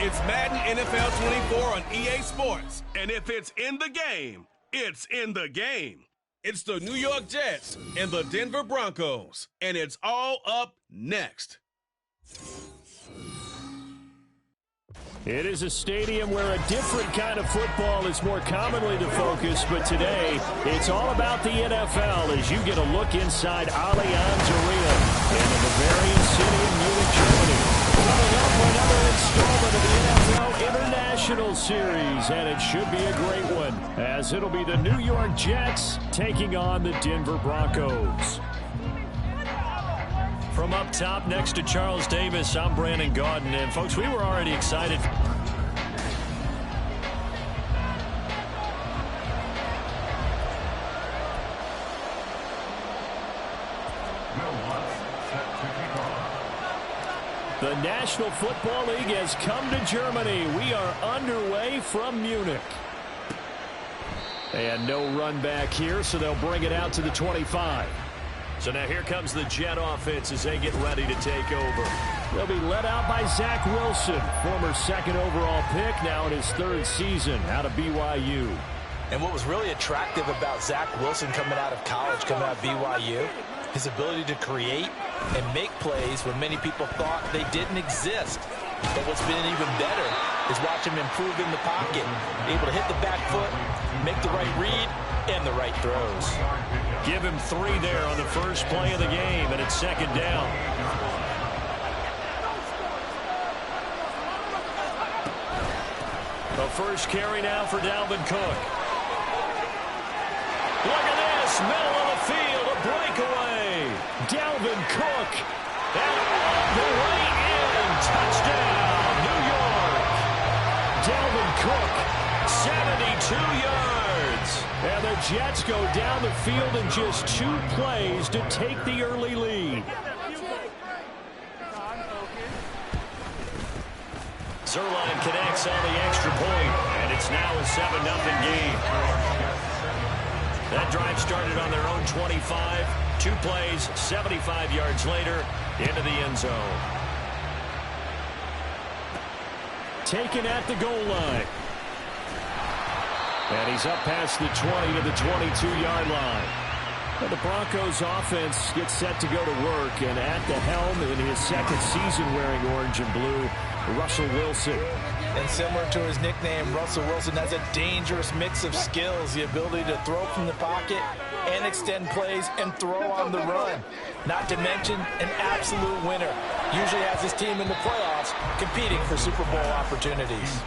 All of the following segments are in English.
It's Madden NFL 24 on EA Sports. And if it's in the game, it's in the game. It's the New York Jets and the Denver Broncos. And it's all up next. It is a stadium where a different kind of football is more commonly the focus, but today it's all about the NFL as you get a look inside Allianz Arena in the Bavarian city of Munich, Germany. Coming up for another installment of the NFL International Series, and it should be a great one as it'll be the New York Jets taking on the Denver Broncos. From up top next to Charles Davis, I'm Brandon Gaudin. And, folks, we were already excited. The National Football League has come to Germany. We are underway from Munich. And no run back here, so they'll bring it out to the 25. So now here comes the Jet offense as they get ready to take over. They'll be led out by Zach Wilson, former second overall pick, now in his third season out of BYU. And what was really attractive about Zach Wilson coming out of college, coming out of BYU, his ability to create and make plays when many people thought they didn't exist. But what's been even better is watch him improve in the pocket, able to hit the back foot, make the right read, and the right throws. Give him 3 there on the first play of the game, and it's second down. The first carry now for Dalvin Cook. Look at this, middle of the field, a breakaway. Dalvin Cook, and all the way in, touchdown, New York. Dalvin Cook, 72 yards. And the Jets go down the field in just 2 plays to take the early lead. Zerline connects on the extra point, and it's now a 7-0 game. That drive started on their own 25. 2 plays, 75 yards later, into the end zone. Taken at the goal line. And he's up past the 20 to the 22-yard line. And the Broncos offense gets set to go to work, and at the helm in his second season wearing orange and blue, Russell Wilson. And similar to his nickname, Russell Wilson has a dangerous mix of skills, the ability to throw from the pocket and extend plays and throw on the run. Not to mention an absolute winner. Usually has his team in the playoffs competing for Super Bowl opportunities.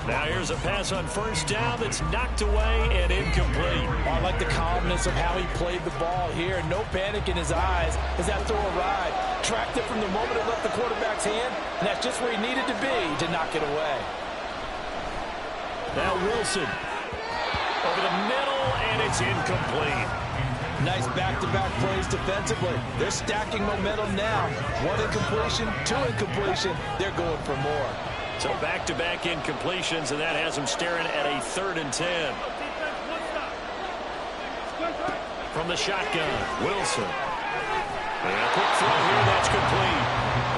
Now here's a pass on first down that's knocked away and incomplete. I like the calmness of how he played the ball here. No panic in his eyes as that throw arrived. Tracked it from the moment it left the quarterback's hand, and that's just where he needed to be to knock it away. Now Wilson over the middle, and it's incomplete. Nice back-to-back plays defensively. They're stacking momentum now. 1 incompletion, 2 incompletion. They're going for more. So back-to-back incompletions, and that has them staring at a 3rd and 10. From the shotgun, Wilson. And a quick throw here, that's complete.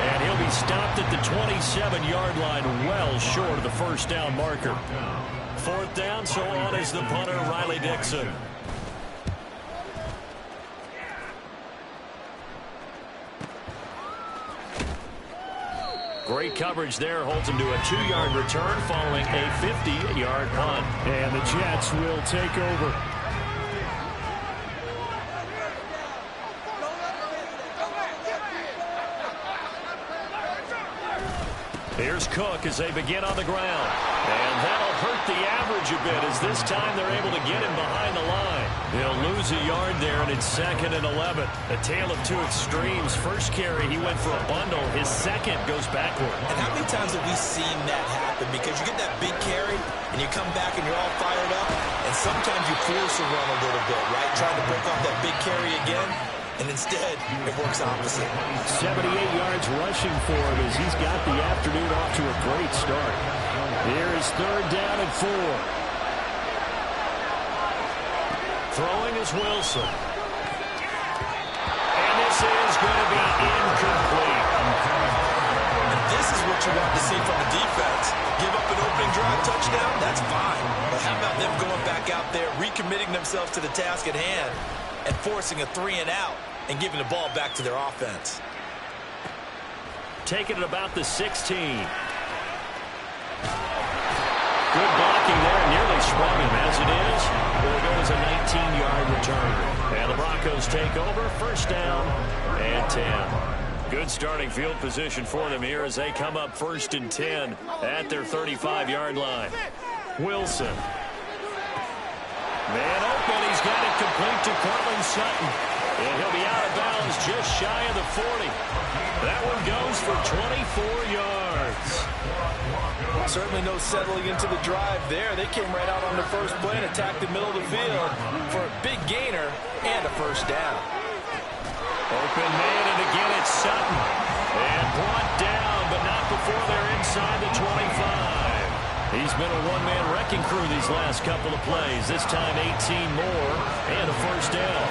And he'll be stopped at the 27-yard line, well short of the first down marker. 4th down, so on is the punter, Riley Dixon. Great coverage there, holds him to a 2-yard return following a 50-yard punt. And the Jets will take over. Here's Cook as they begin on the ground. And that'll hurt the average a bit as this time they're able to get him behind the line. He'll lose a yard there, and it's 2nd and 11. A tale of 2 extremes. First carry, he went for a bundle. His second goes backward. And how many times have we seen that happen? Because you get that big carry, and you come back and you're all fired up, and sometimes you force a run a little bit, right? Trying to break off that big carry again. And instead, it works opposite. 78 yards rushing for him as he's got the afternoon off to a great start. Here is 3rd down and 4. Throwing is Wilson. And this is going to be incomplete. And this is what what you want to see from a defense. Give up an opening drive touchdown, that's fine. But how about them going back out there, recommitting themselves to the task at hand, and forcing a 3-and-out and giving the ball back to their offense? Taking it about the 16. Good blocking there, nearly sprung him. As it is, will go as a 19-yard return. And the Broncos take over, first down and 10. Good starting field position for them here as they come up first and 10 at their 35-yard line. Wilson. Man open, he's got it complete to Cortland Sutton. And he'll be out of bounds just shy of the 40. That one goes for 24 yards. Certainly no settling into the drive there. They came right out on the first play and attacked the middle of the field for a big gainer and a first down. Open man, and again it's Sutton. And brought down, but not before they're inside the 25. He's been a one-man wrecking crew these last couple of plays. This time 18 more and a first down.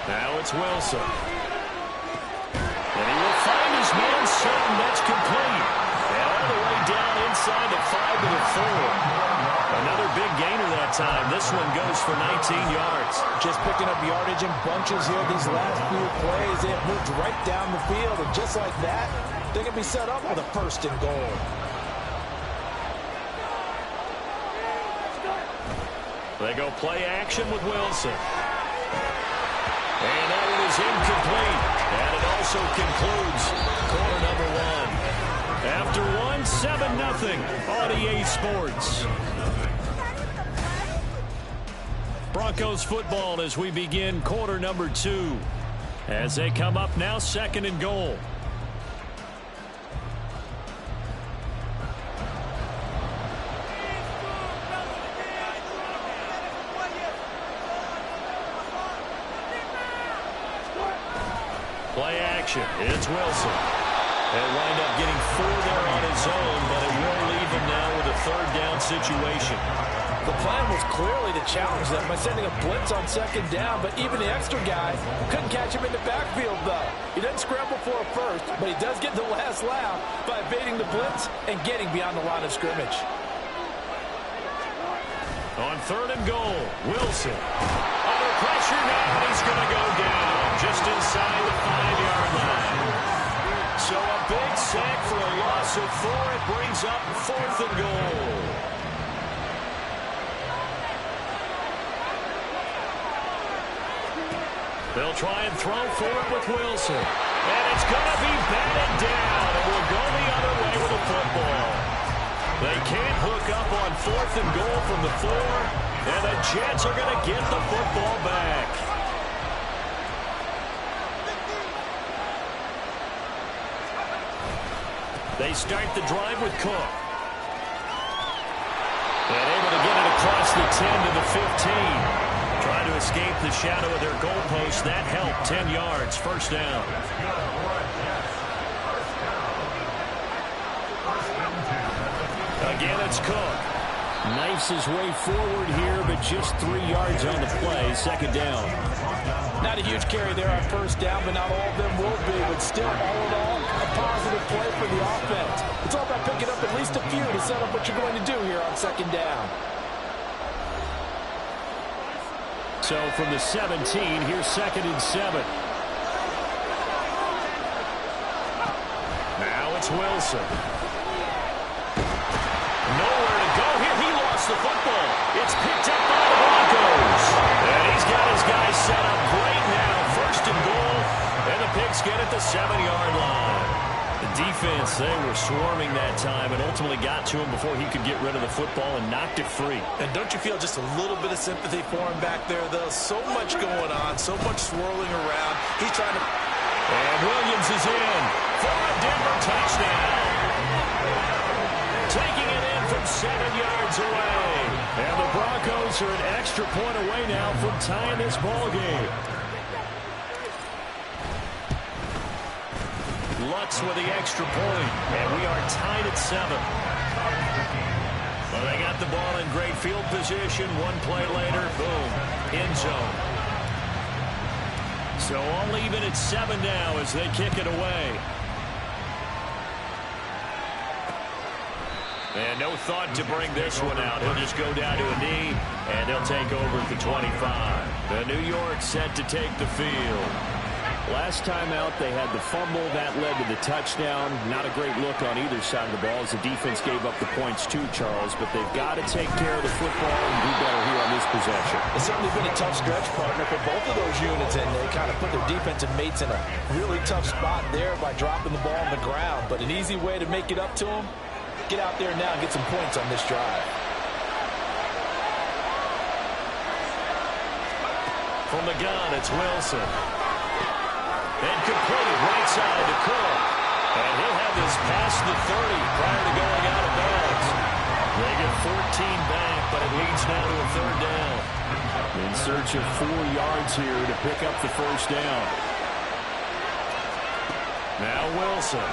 Now it's Wilson. And he will find his man Sutton. That's complete. And all the way down inside the 5 to the 4. Another big gainer that time. This one goes for 19 yards. Just picking up yardage in bunches here these last few plays. They have moved right down the field. And just like that, they can be set up with a first and goal. They go play action with Wilson. And that one is incomplete. And it also concludes quarter number 1. After 7-0 on EA Sports. Broncos football as we begin quarter number 2. As they come up now, second and goal. Play action. It's Wilson. He'll wind up getting 4 there on his own, but it will leave him now with a third down situation. The plan was clearly to challenge them by sending a blitz on second down, but even the extra guy couldn't catch him in the backfield, though. He doesn't scramble for a first, but he does get the last laugh by evading the blitz and getting beyond the line of scrimmage. On third and goal, Wilson. Under pressure now, and he's going to go down just inside the 5-yard line. So a big sack for a loss of 4. It brings up fourth and goal. They'll try and throw for it with Wilson. And it's going to be batted down, and we'll go the other way with the football. They can't hook up on fourth and goal from the 4, and the Jets are going to get the football back. They start the drive with Cook. And able to get it across the 10 to the 15. Trying to escape the shadow of their goalpost. That helped. 10 yards. First down. Again, it's Cook. Knifes his way forward here, but just 3 yards on the play. Second down. Not a huge carry there on first down, but not all of them will be. But still, all in all, a positive play for the offense. It's all about picking up at least a few to set up what you're going to do here on second down. So from the 17, here's second and 7. Now it's Wilson. Nowhere to go here. He lost the football. It's picked up by the Broncos. And he's got his guys set up great now. First and goal. And the Pigskin at the 7-yard line. The defense, they were swarming that time and ultimately got to him before he could get rid of the football and knocked it free. And don't you feel just a little bit of sympathy for him back there, though? So much going on, so much swirling around. He's trying to... And Williams is in for a Denver touchdown. Taking it in from 7 yards away. And the Broncos are an extra point away now from tying this ball game. Lutz with the extra point, and we are tied at 7. Well, they got the ball in great field position. One play later, boom, end zone. So all even at 7 now as they kick it away. And no thought to bring this one out. He'll just go down to a knee, and he'll take over at the 25. The New York set to take the field. Last time out, they had the fumble. That led to the touchdown. Not a great look on either side of the ball as the defense gave up the points too, Charles. But they've got to take care of the football and do better here on this possession. It's certainly been a tough stretch, partner, for both of those units, and they kind of put their defensive mates in a really tough spot there by dropping the ball on the ground. But an easy way to make it up to them, get out there now and get some points on this drive. From the gun, it's Wilson. And complete right side to Cook. And he'll have this past the 30 prior to going out of bounds. They get 14 back, but it leads now to a 3rd down. In search of 4 yards here to pick up the 1st down. Now Wilson.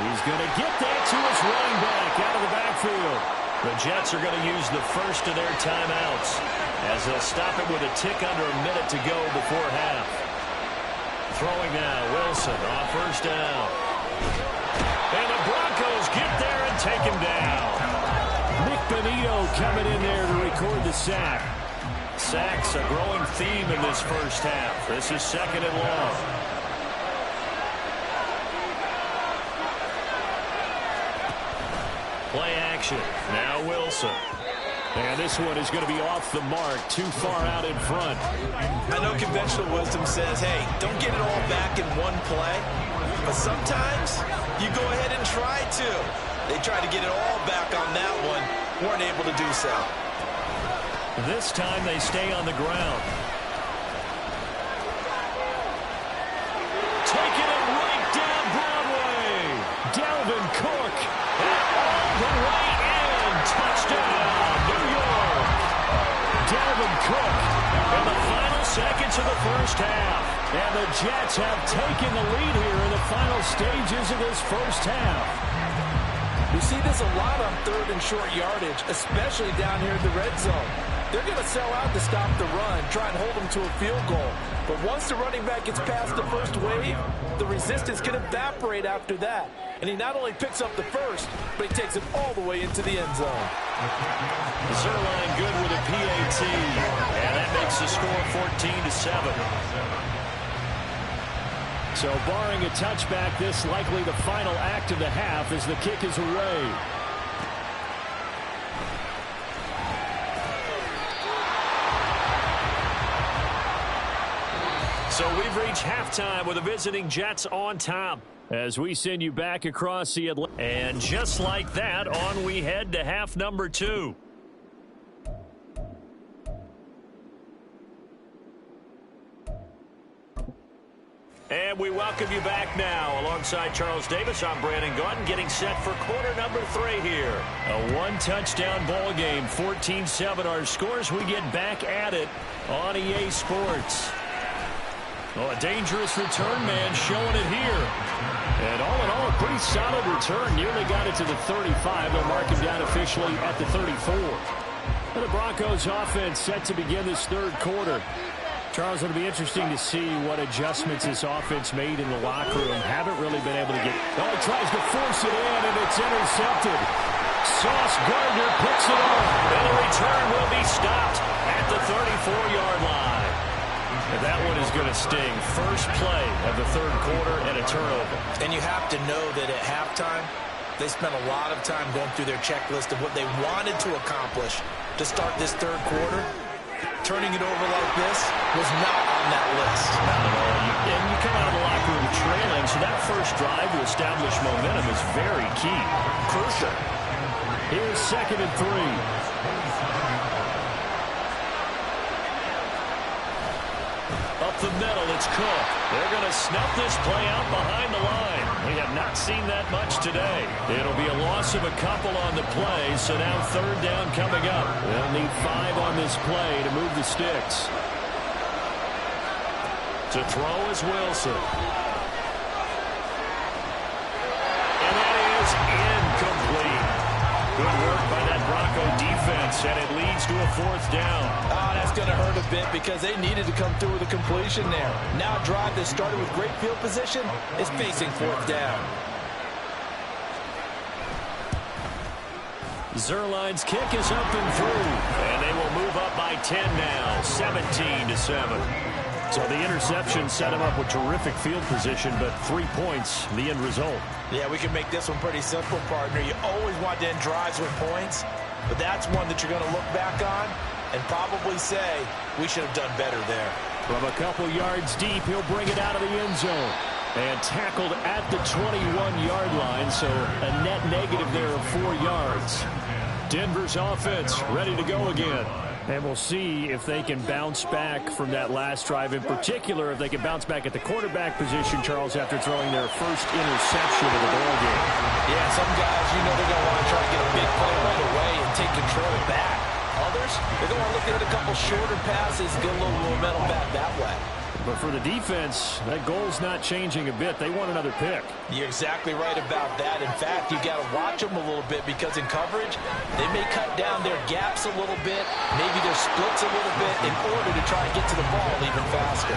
He's going to get that to his running back out of the backfield. The Jets are going to use the first of their timeouts as they'll stop it with a tick under a minute to go before half. Throwing now, Wilson on 1st down. And the Broncos get there and take him down. Nick Benito coming in there to record the sack. Sacks a growing theme in this first half. This is 2nd and long. Play action. Now Wilson. And this one is going to be off the mark, too far out in front. I know conventional wisdom says, hey, don't get it all back in one play. But sometimes you go ahead and try to. They tried to get it all back on that one. Weren't able to do so. This time they stay on the ground. Taking it right down Broadway. Dalvin Cook. The way in. Touchdown, New York. Dalvin Cook in the final seconds of the first half. And the Jets have taken the lead here in the final stages of this first half. We see this a lot on 3rd and short yardage, especially down here in the red zone. They're going to sell out to stop the run, try and hold them to a field goal. But once the running back gets past the first wave, the resistance can evaporate after that. And he not only picks up the first, but he takes it all the way into the end zone. Zerline good with a PAT. And that makes the score 14-7. So barring a touchback, this likely the final act of the half as the kick is away. So we've reached halftime with the visiting Jets on top as we send you back across the Atlantic. And just like that, on we head to half number 2. And we welcome you back now. Alongside Charles Davis, I'm Brandon Gaudin, getting set for quarter number 3 here. A one-touchdown ball game, 14-7 our scores. We get back at it on EA Sports. Oh, a dangerous return man showing it here. And all in all, a pretty solid return. Nearly got it to the 35. They'll mark him down officially at the 34. And the Broncos offense set to begin this 3rd quarter. Charles, it'll be interesting to see what adjustments this offense made in the locker room. Haven't really been able to get... Oh, he tries to force it in, and it's intercepted. Sauce Gardner picks it up. And the return will be stopped at the 34-yard line. And that one is going to sting. First play of the 3rd quarter and a turnover. And you have to know that at halftime, they spent a lot of time going through their checklist of what they wanted to accomplish to start this 3rd quarter. Turning it over like this was not on that list. Not at all. And you come out of the locker room trailing, so that first drive to establish momentum is very key. Crucial. Here's 2nd and 3. Up the middle, it's Cook. They're going to snuff this play out behind the line. We have not seen that much today. It'll be a loss of a couple on the play, so now 3rd down coming up. They'll need 5 on this play to move the sticks. To throw is Wilson. And that is incomplete. Good work by that Bronco defense offense, and it leads to a 4th down. Oh, that's going to hurt a bit because they needed to come through with a completion there. Now a drive that started with great field position is facing 4th down. Zerline's kick is up and through, and they will move up by 10 now, 17-7. So the interception set him up with terrific field position, but 3 points, the end result. Yeah, we can make this one pretty simple, partner. You always want to end drives with points, but that's one that you're going to look back on and probably say, we should have done better there. From a couple yards deep, he'll bring it out of the end zone. And tackled at the 21-yard line, so a net negative there of 4 yards. Denver's offense ready to go again. And we'll see if they can bounce back from that last drive. In particular, if they can bounce back at the quarterback position, Charles, after throwing their first interception of the ball game. Yeah, some guys, you know, they're going to want to try to get a big play right away and take control back. Others, they're going to want to look at a couple shorter passes, get a little momentum back that way. But for the defense, that goal's not changing a bit. They want another pick. You're exactly right about that. In fact, you got to watch them a little bit because in coverage, they may cut down their gaps a little bit, maybe their splits a little bit in order to try and get to the ball even faster.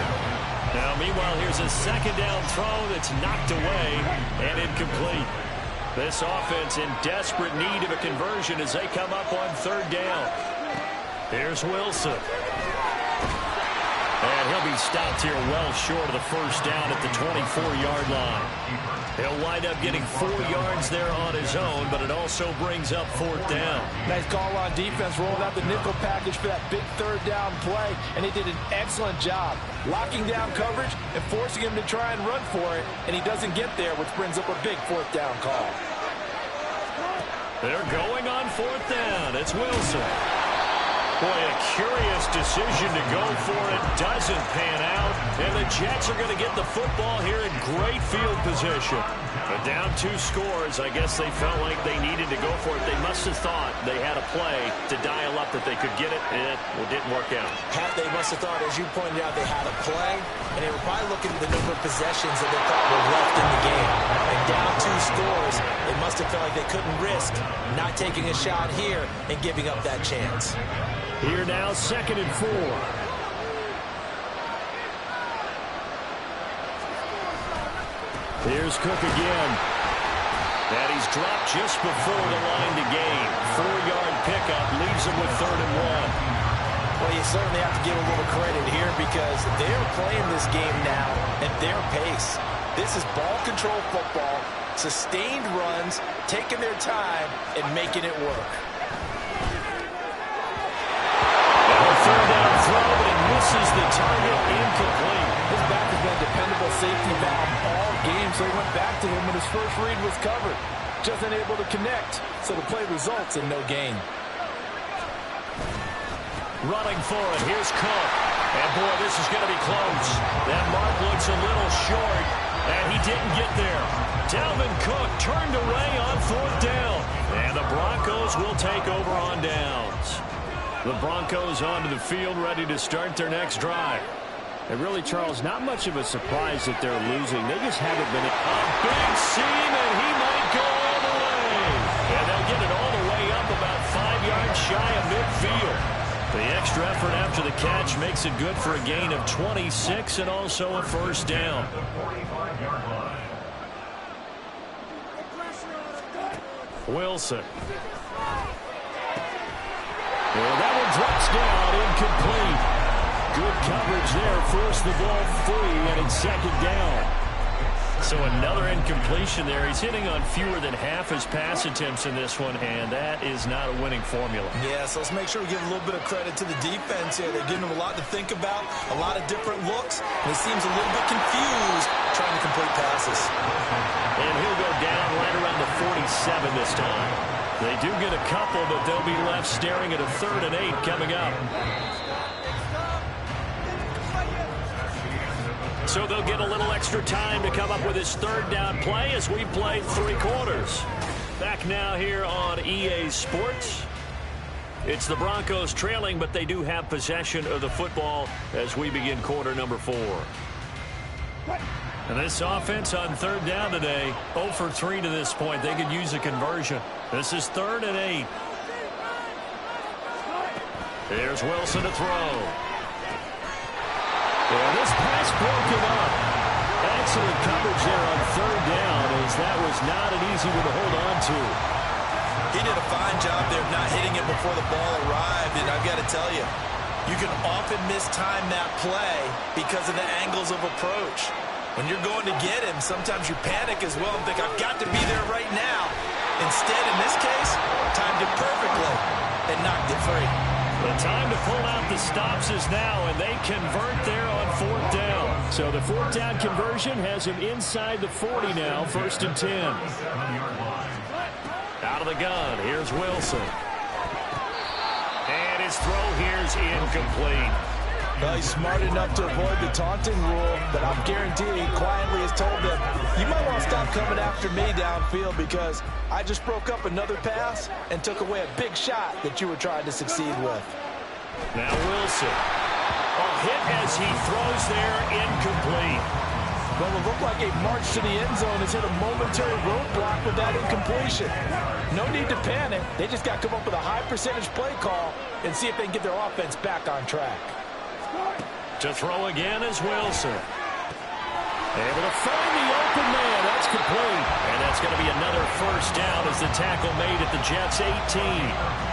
Now, meanwhile, here's a 2nd down throw that's knocked away and incomplete. This offense in desperate need of a conversion as they come up on 3rd down. Here's Wilson. And he'll be stopped here well short of the 1st down at the 24-yard line. He'll wind up getting 4 yards there on his own, but it also brings up 4th down. Nice call on defense, rolling out the nickel package for that big 3rd down play, and they did an excellent job locking down coverage and forcing him to try and run for it, and he doesn't get there, which brings up a big 4th down call. They're going on 4th down. It's Wilson. Boy, a curious decision to go for it. Doesn't pan out. And the Jets are going to get the football here in great field position. But down 2 scores, I guess they felt like they needed to go for it. They must have thought they had a play to dial up that they could get it. It didn't work out. They must have thought, as you pointed out, they had a play. And they were probably looking at the number of possessions that they thought were left in the game. And down 2 scores, they must have felt like they couldn't risk not taking a shot here and giving up that chance. Here now, 2nd and 4. Here's Cook again. And he's dropped just before the line to gain. 4-yard pickup leaves him with 3rd and 1. Well, you certainly have to give a little credit here because they're playing this game now at their pace. This is ball control football, sustained runs, taking their time, and making it work. 3rd down throw, but it misses the target, incomplete. His back has been a dependable safety valve all game, so he went back to him when his first read was covered. Just unable to connect, so the play results in no gain. Running for it, here's Cook. And boy, this is going to be close. That mark looks a little short, and he didn't get there. Dalvin Cook turned away on 4th down. And the Broncos will take over on downs. The Broncos onto the field, ready to start their next drive. And really, Charles, not much of a surprise that they're losing. They just haven't been a big seam, and he might go all the way. And they'll get it all the way up about 5 yards shy of midfield. The extra effort after the catch makes it good for a gain of 26 and also a 1st down. Wilson. And that one drops down, incomplete. Good coverage there, forced the ball free, and it's 2nd down. So another incompletion there. He's hitting on fewer than half his pass attempts in this one, and that is not a winning formula. Yeah, so let's make sure we give a little bit of credit to the defense here. They're giving him a lot to think about, a lot of different looks, and he seems a little bit confused trying to complete passes. And he'll go down right around the 47 this time. They do get a couple, but they'll be left staring at a 3rd and 8 coming up. So they'll get a little extra time to come up with his 3rd down play as we've played 3 quarters. Back now here on EA Sports. It's the Broncos trailing, but they do have possession of the football as we begin quarter number 4. And this offense on 3rd down today, 0 for 3 to this point. They could use a conversion. This is 3rd and 8. There's Wilson to throw. And this pass broken up. Excellent coverage there on third down, as that was not an easy one to hold on to. He did a fine job there of not hitting it before the ball arrived, and I've got to tell you, you can often mistime that play because of the angles of approach. When you're going to get him, sometimes you panic as well and think, I've got to be there right now. Instead, in this case, timed it perfectly and knocked it free. The time to pull out the stops is now, and they convert there on fourth down. So the fourth down conversion has him inside the 40 now, 1st and 10. Out of the gun, here's Wilson. And his throw here's incomplete. Well, he's smart enough to avoid the taunting rule, but I'm guaranteeing he quietly has told them, you might want to stop coming after me downfield because I just broke up another pass and took away a big shot that you were trying to succeed with. Now Wilson. A hit as he throws there, incomplete. Well, it looked like a march to the end zone has hit a momentary roadblock with that incompletion. No need to panic. They just got to come up with a high percentage play call and see if they can get their offense back on track. To throw again is Wilson. Able to find the open man. That's complete. And that's going to be another first down as the tackle made at the Jets' 18.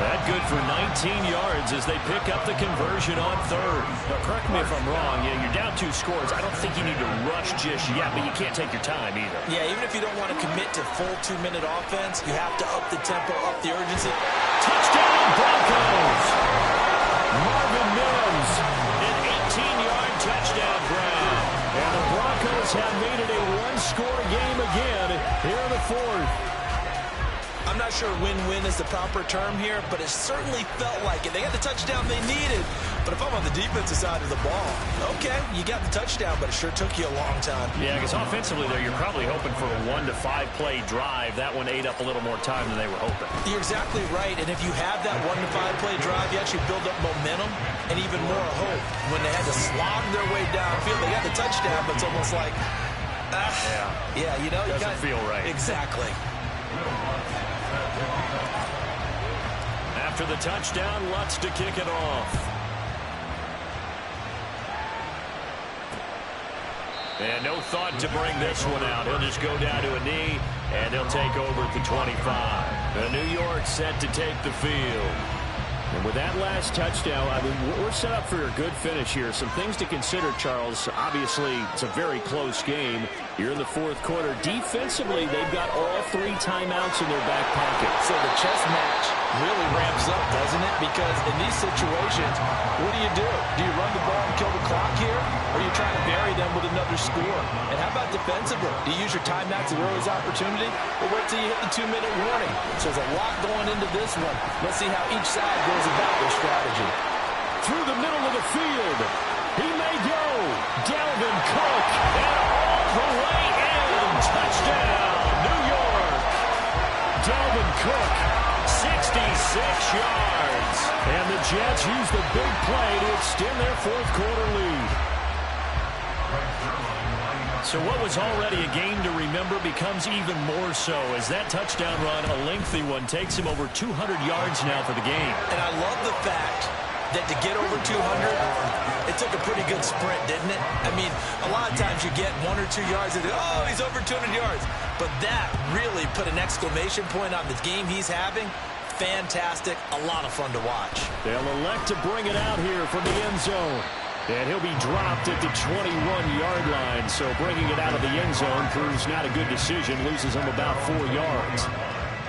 That good for 19 yards as they pick up the conversion on third. Now, correct me if I'm wrong. Yeah, you're down 2 scores. I don't think you need to rush just yet, but you can't take your time either. Yeah, even if you don't want to commit to full 2-minute offense, you have to up the tempo, up the urgency. Touchdown, Broncos! Marvin Mims, an 18-yard touchdown grab. And the Broncos have made it a 1-score game again here in the 4th. I'm not sure win-win is the proper term here, but it certainly felt like it. They got the touchdown they needed, but if I'm on the defensive side of the ball, okay, you got the touchdown, but it sure took you a long time. Yeah, because offensively there, you're probably hoping for a 1 to 5 play drive. That one ate up a little more time than they were hoping. You're exactly right, and if you have that 1 to 5 play drive, you actually build up momentum and even more hope. When they had to slog their way downfield, they got the touchdown, but it's almost like, yeah, you know, doesn't feel right. Exactly. After the touchdown, Lutz to kick it off. And no thought to bring this one out. He'll just go down to a knee, and he'll take over at the 25. The New York set to take the field. And with that last touchdown, I mean, we're set up for a good finish here. Some things to consider, Charles. Obviously, it's a very close game. You're in the 4th quarter. Defensively, they've got all 3 timeouts in their back pocket. So the chess match really ramps up, doesn't it? Because in these situations, what do? Do you run the ball and kill the clock here? Or are you trying to bury them with another score? And how about defensively? Do you use your timeouts at early opportunity? Or wait till you hit the 2-minute warning? So there's a lot going into this one. Let's see how each side goes about their strategy. Through the middle of the field. He may go. Dalvin Cook. And all the way in. Touchdown, New York. Dalvin Cook, 66 yards. And the Jets use the big play to extend their 4th quarter lead. So what was already a game to remember becomes even more so as that touchdown run, a lengthy one, takes him over 200 yards now for the game. And I love the fact that to get over 200, it took a pretty good sprint, didn't it? I mean, a lot of times you get 1 or 2 yards and oh, he's over 200 yards. But that really put an exclamation point on the game he's having. Fantastic, a lot of fun to watch. They'll elect to bring it out here from the end zone. And he'll be dropped at the 21-yard line. So bringing it out of the end zone proves not a good decision. Loses him about 4 yards.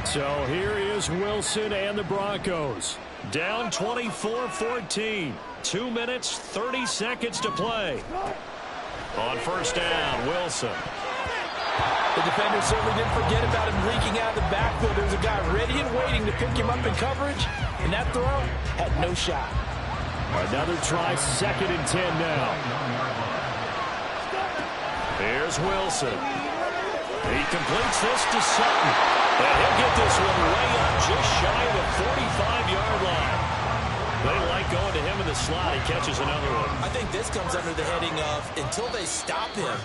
So here is Wilson and the Broncos. Down 24-14. 2 minutes, 30 seconds to play. On first down, Wilson. The defender certainly didn't forget about him leaking out of the backfield. There was a guy ready and waiting to pick him up in coverage. And that throw had no shot. Another try, 2nd and 10 now. Here's Wilson. He completes this to Sutton. And he'll get this one way up just shy of the 45-yard line. They like going to him in the slot. He catches another one. I think this comes under the heading of until they stop him,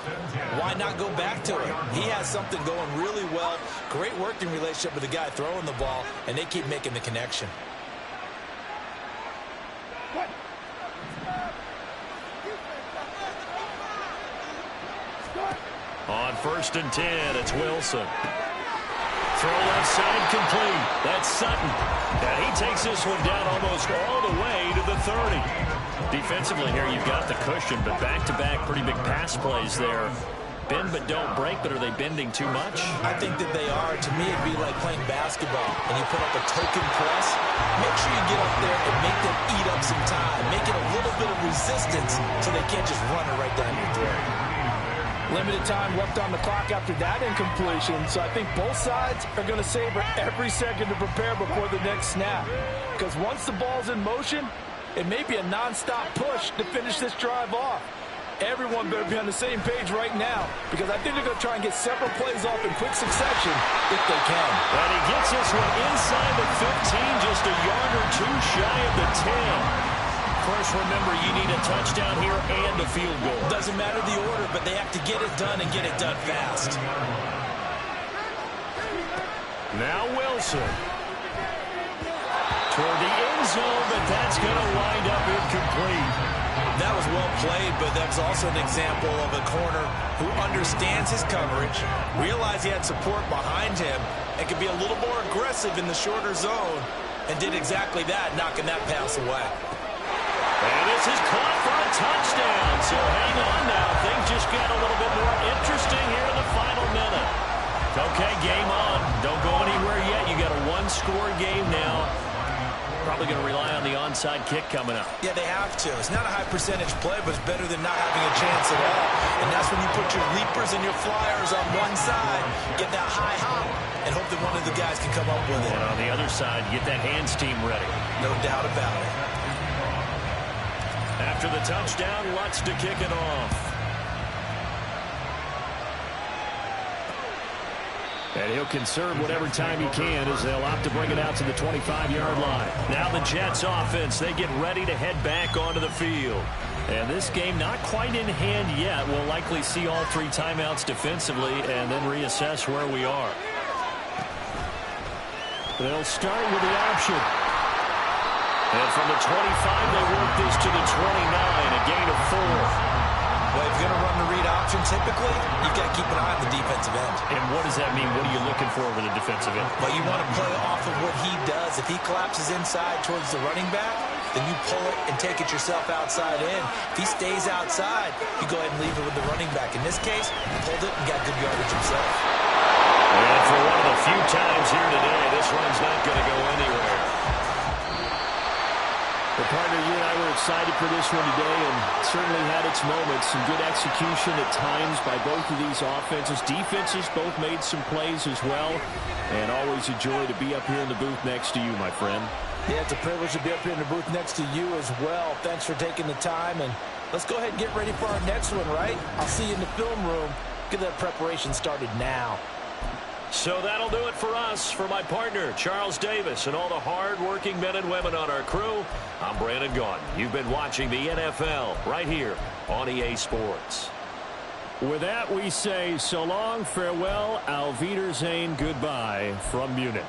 why not go back to him? He has something going really well. Great working relationship with the guy throwing the ball, and they keep making the connection. On 1st and 10, it's Wilson. Throw left side complete. That's Sutton. And he takes this one down almost all the way to the 30. Defensively here, you've got the cushion, but back-to-back pretty big pass plays there. Bend but don't break, but are they bending too much? I think that they are. To me, it'd be like playing basketball. When you put up a token press, make sure you get up there and make them eat up some time. Make it a little bit of resistance so they can't just run it right down your throat. Limited time left on the clock after that incompletion, so I think both sides are going to savor every second to prepare before the next snap. Because once the ball's in motion, it may be a non-stop push to finish this drive off. Everyone better be on the same page right now, because I think they're going to try and get several plays off in quick succession if they can. And he gets this one inside the 15, just a yard or two shy of the 10. Of course, remember, you need a touchdown here and a field goal. Doesn't matter the order, but they have to get it done and get it done fast. Now Wilson. Toward the end zone, but that's going to wind up incomplete. That was well played, but that's also an example of a corner who understands his coverage, realized he had support behind him, and could be a little more aggressive in the shorter zone, and did exactly that, knocking that pass away. And this is caught for a touchdown. So hang on now. Things just got a little bit more interesting here in the final minute. Okay, game on. Don't go anywhere yet. You got a one-score game now. Probably going to rely on the onside kick coming up. Yeah, they have to. It's not a high percentage play, but it's better than not having a chance at all. And that's when you put your leapers and your flyers on one side, get that high hop, and hope that one of the guys can come up with it. And on the other side, get that hands team ready. No doubt about it. After the touchdown, Lutz to kick it off. And he'll conserve whatever time he can as they'll opt to bring it out to the 25-yard line. Now the Jets offense, they get ready to head back onto the field. And this game not quite in hand yet. We'll likely see all three timeouts defensively and then reassess where we are. They'll start with the option. And from the 25, they work this to the 29, a gain of 4. Well, if you're going to run the read option, typically, you've got to keep an eye on the defensive end. And what does that mean? What are you looking for with the defensive end? Well, you want to play off of what he does. If he collapses inside towards the running back, then you pull it and take it yourself outside in. If he stays outside, you go ahead and leave it with the running back. In this case, he pulled it and got good yardage himself. And for one of the few times here today, this run's not going to go anywhere. Well, partner, you and I were excited for this one today and certainly had its moments. Some good execution at times by both of these offenses. Defenses both made some plays as well. And always a joy to be up here in the booth next to you, my friend. Yeah, it's a privilege to be up here in the booth next to you as well. Thanks for taking the time. And let's go ahead and get ready for our next one, right? I'll see you in the film room. Get that preparation started now. So that'll do it for us. For my partner, Charles Davis, and all the hard-working men and women on our crew, I'm Brandon Gaudin. You've been watching the NFL right here on EA Sports. With that, we say so long, farewell, auf Wiedersehen, goodbye from Munich.